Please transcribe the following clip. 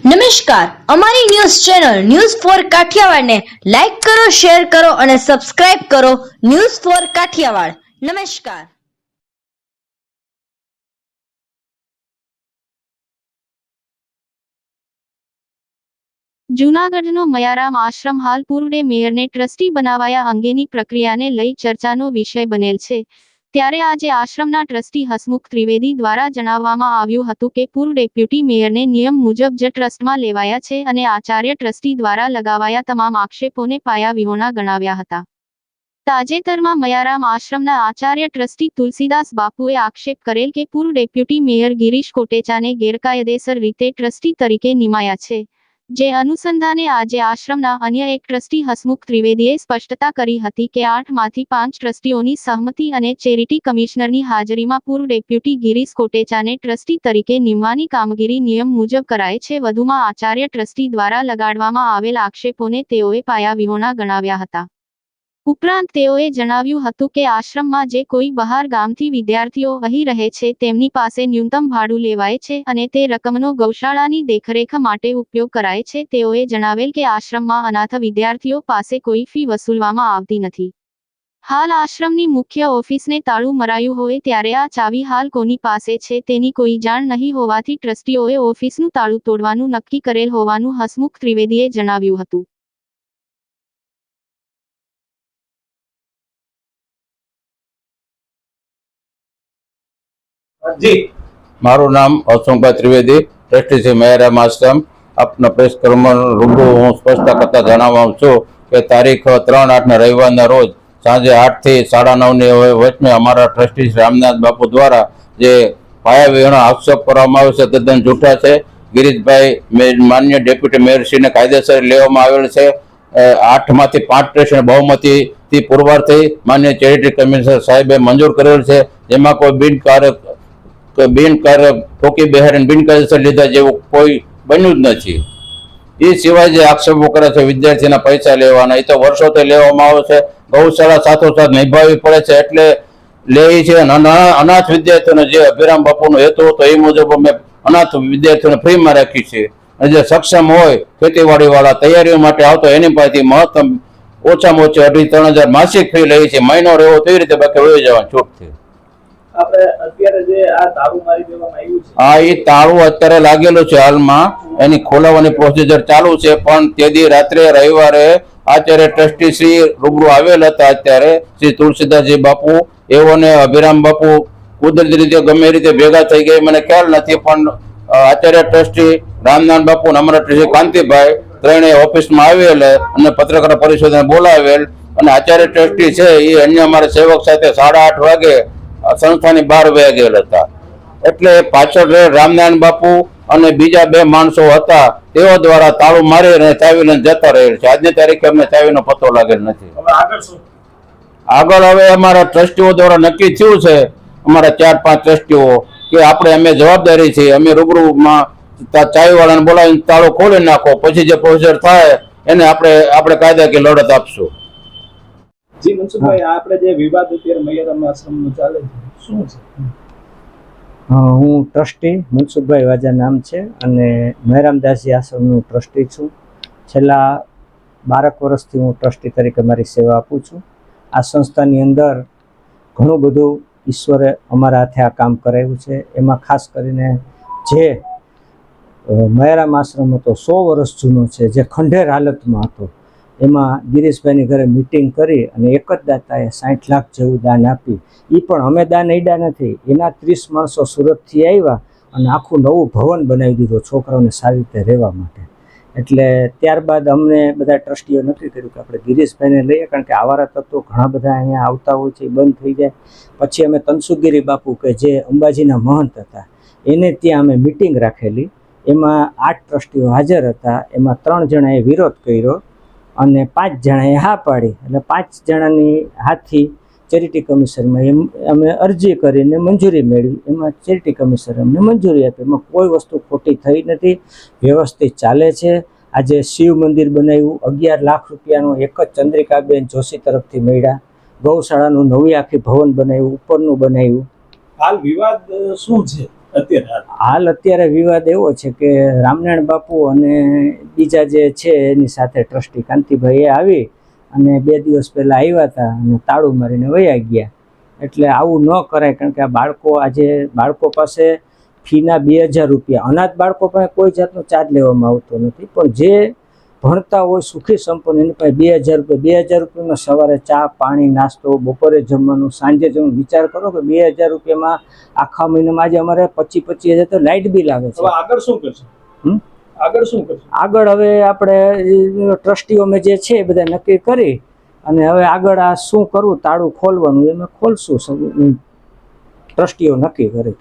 નમસ્કાર, અમારી news channel news for કાઠિયાવાડને લાઈક કરો, શેર કરો અને સબસ્ક્રાઇબ કરો. News for Kathiawad. નમસ્કાર. જૂનાગઢનો મયારામ આશ્રમ હાલ પૂર્વ મેયરને ટ્રસ્ટી બનાવાયા અંગેની પ્રક્રિયાને લઈ ચર્ચાનો વિષય બનેલ છે. ત્યારે આજે આશ્રમના ટ્રસ્ટી હસમુખ ત્રિવેદી દ્વારા જણાવવામાં આવ્યું હતું કે પૂર્વ ડેપ્યુટી મેયરને નિયમ મુજબ જ ટ્રસ્ટમાં લેવાયા છે અને આચાર્ય ટ્રસ્ટી દ્વારા લગાવાયા તમામ આક્ષેપોને પાયાવિહોણા ગણાવ્યા હતા. તાજેતરમાં મયારામ આશ્રમના આચાર્ય ટ્રસ્ટી તુલસીદાસ બાપુએ આક્ષેપ કરેલ કે પૂર્વ ડેપ્યુટી મેયર ગિરીશ કોટેચાને ગેરકાયદેસર રીતે ટ્રસ્ટી તરીકે નિમાયા છે. જે અનુસંધાને આજે આશ્રમના અન્ય એક ટ્રસ્ટી હસમુખ ત્રિવેદીએ સ્પષ્ટતા કરી હતી કે 8 માંથી 5 ટ્રસ્ટીઓની સહમતિ અને ચેરિટી કમિશનરની હાજરીમાં પૂર્વ ડેપ્યુટી ગિરીશ કોટેચાને ટ્રસ્ટી તરીકે નિમવાની કામગીરી નિયમ મુજબ કરાય છે. વધુમાં આચાર્ય ટ્રસ્ટી દ્વારા લગાડવામાં આવેલ આક્ષેપોને તેઓએ પાયાવિહોણા ગણાવ્યા હતા. ઉપરાંત તેઓએ જણાવ્યું હતું કે આશ્રમમાં જે કોઈ બહાર ગામથી વિદ્યાર્થીઓ અહીં રહે છે તેમની પાસે ન્યૂનતમ ભાડું લેવાય છે અને તે રકમનો ગૌશાળાની દેખરેખ માટે ઉપયોગ કરાય છે. તેઓએ જણાવેલ કે આશ્રમમાં અનાથ વિદ્યાર્થીઓ પાસે કોઈ ફી વસૂલવામાં આવતી નથી. હાલ આશ્રમની મુખ્ય ઓફિસને તાળું મરાયું હોય ત્યારે આ ચાવી હાલ કોની પાસે છે તેની કોઈ જાણ નહીં હોવાથી ટ્રસ્ટીઓએ ઓફિસનું તાળું તોડવાનું નક્કી કરેલ હોવાનું હસમુખ ત્રિવેદીએ જણાવ્યું હતું. जी मारू नाम हसमुख त्रिवेदी ट्रस्टी से मयाराम आश्रम अपना प्रेस क्रम रूबरू हूँ स्पष्ट करता जणावुं छुं कि तारीख 3/8 रविवार रोज सांजे 8 થી 9:30 वच्चे अमारा ट्रस्टी रामनाथ बापू द्वारा जे पायाविहोणा आक्षेप करवामां आव्यो छे तद्दन जूठा छे. गिरीशभाई मान्य डेप्यूटी मेयर श्रीने कायदेसर लेवामां आवेल छे. 8 માંથી 5 ટ્રસ્ટીને બહુમતીથી પુરવાર થઈ માન્ય ચેરિટી કમિશનર સાહેબે મંજૂર કરેલ છે. જેમાં કોઈ બિનકાર્યક ઠોકી બિહારીને બિનકાયદેસર લીધા જેવું કોઈ બન્યું જ નથી. એ સિવાય જે આક્ષેપો કરે છે વિદ્યાર્થીના પૈસા લેવાના, એ તો વર્ષોથી લેવામાં આવે છે. ગૌશાળા સાથોસાથ નિભાવવી પડે છે એટલે લે છે. અનાથ વિદ્યાર્થીઓને જે અભિરામ બાપુનો હેતુ હતો એ મુજબ અમે અનાથ વિદ્યાર્થીઓને ફ્રીમાં રાખી છે. અને જે સક્ષમ હોય ખેતીવાડી વાળા તૈયારીઓ માટે આવતો એની પાસેથી મહત્તમ ઓછામાં ઓછી 2,500-3,000 માસિક ફી લઈ છે. મહિનો રહેવો તેવી રીતે બાકી વહી જવાનું છૂટથી. એ તાળું અત્યારે લાગેલું છે હાલમાં, એની ખોલાવવાની પ્રોસિજર ચાલુ છે. પણ તે દી રાત્રે રવિવારે આચાર્ય ટ્રસ્ટી શ્રી રૂબરૂ આવેલ હતા. અત્યારે શ્રી તુલસીદાસજી બાપુ એઓને અભિરામ બાપુ કુદરતી રીતે ગમે રીતે ભેગા થઈ ગયા મને ખ્યાલ નથી, પણ આચાર્ય ટ્રસ્ટી રામનાથ બાપુ અને અમારા ટ્રસ્ટી કાંતિભાઈ ત્રણેય ઓફિસમાં આવેલ અને પત્રકાર પરિષદને બોલાવેલ. અને આચાર્ય ટ્રસ્ટી છે એ અન્ય અમારા સેવક સાથે 8:30 વાગે સંસ્થાની બહાર વયા ગયેલ હતા. એટલે પાછળ રામનારાયણ બાપુ અને બીજા 2 માણસો હતા તેઓ દ્વારા તાળું મારી અને ચાવી લઈને જતા રહેલ છે. આજની તારીખે અમને ચાવીનો પત્તો લાગેલ નથી. આગળ હવે અમારા ટ્રસ્ટીઓ દ્વારા નક્કી થયું છે, અમારા 4-5 ટ્રસ્ટીઓ, કે આપણે અમે જવાબદારી છે અમે રૂબરૂમાં ચાવીવાળાને બોલાવીને તાળું ખોલી નાખો, પછી જે પ્રોસિજર થાય એને આપણે કાયદાકીય લડત આપશું. જી મનસુખભાઈ, આપણે જે વિવાદ અત્યારે મયારામ આશ્રમનો ચાલે છે શું છે? હું ટ્રસ્ટી મનસુખભાઈ વાજા નામ છે અને મયારામદાસજી આશ્રમનું ટ્રસ્ટી છું. છેલ્લા 12 વર્ષથી હું ટ્રસ્ટી તરીકે મારી સેવા આપું છું. આ સંસ્થાની અંદર ઘણું બધું ઈશ્વરે અમારા હાથે આ કામ કરાવ્યું છે. એમાં ખાસ કરીને જે મયારામ આશ્રમ હતો 100 વર્ષ જૂનો છે, જે ખંડેર હાલતમાં હતો, એમાં ગિરીશભાઈની ઘરે મિટિંગ કરી અને એક જ દાતાએ 60 લાખ જેવું દાન આપી. એ પણ અમે દાન અડ્યા નથી, એના 30 માણસો સુરતથી આવ્યા અને આખું નવું ભવન બનાવી દીધું છોકરાઓને સારી રીતે રહેવા માટે. એટલે ત્યારબાદ અમને બધા ટ્રસ્ટીઓ નક્કી કર્યું કે આપણે ગિરીશભાઈને લઈએ, કારણ કે આવારા તત્વો ઘણા બધા અહીંયા આવતા હોય છે, એ બંધ થઈ જાય. પછી અમે તનસુગીરી બાપુ કે જે અંબાજીના મહંત હતા એને ત્યાં અમે મિટિંગ રાખેલી. એમાં 8 ટ્રસ્ટીઓ હાજર હતા. એમાં 3 જણાએ વિરોધ કર્યો અને 5 જણાએ હા પાડી. એટલે 5 જણાની હાથથી ચેરિટી કમિશનમાં અમે અરજી કરીને મંજૂરી મેળવી. એમાં ચેરિટી કમિશનરે અમને મંજૂરી આપી. એમાં કોઈ વસ્તુ ખોટી થઈ નથી, વ્યવસ્થિત ચાલે છે. આજે શિવ મંદિર બનાવ્યું, 11 લાખ રૂપિયાનું એક જ ચંદ્રિકાબેન જોશી તરફથી મળ્યા. ગૌશાળાનું નવી આખી ભવન બનાવ્યું, ઉપરનું બનાવ્યું. હાલ વિવાદ શું છે? અત્યારે વિવાદ એવો છે કે રામનારાયણ બાપુ અને બીજા જે છે એની સાથે ટ્રસ્ટી કાંતિભાઈ એ આવી અને 2 દિવસ પહેલા આવ્યા હતા અને તાળું મારીને વયા ગયા. એટલે આવું ન કરાય, કારણ કે આ બાળકો પાસે ફીના 2000 રૂપિયા, અનાથ બાળકો પાસે કોઈ જાતનો ચાર્જ લેવામાં આવતો નથી, પણ જે ભણતા હોય સુખી સંપન્ન એની પાસે 2000 રૂપિયા, 2000 રૂપિયામાં સવારે ચા પાણી નાસ્તો, બપોરે જમવાનું, સાંજે જમવાનું. વિચાર કરો કે 2000 રૂપિયામાં આખા મહિનામાં આજે અમારે 25,000 તો લાઇટ બિલ આવે છે. આગળ શું કરશે? આગળ હવે આપણે ટ્રસ્ટીઓ અમે જે છે એ બધા નક્કી કરી અને હવે આગળ આ શું કરવું, તાળું ખોલવાનું એમાં ખોલશું, ટ્રસ્ટીઓ નક્કી કરે.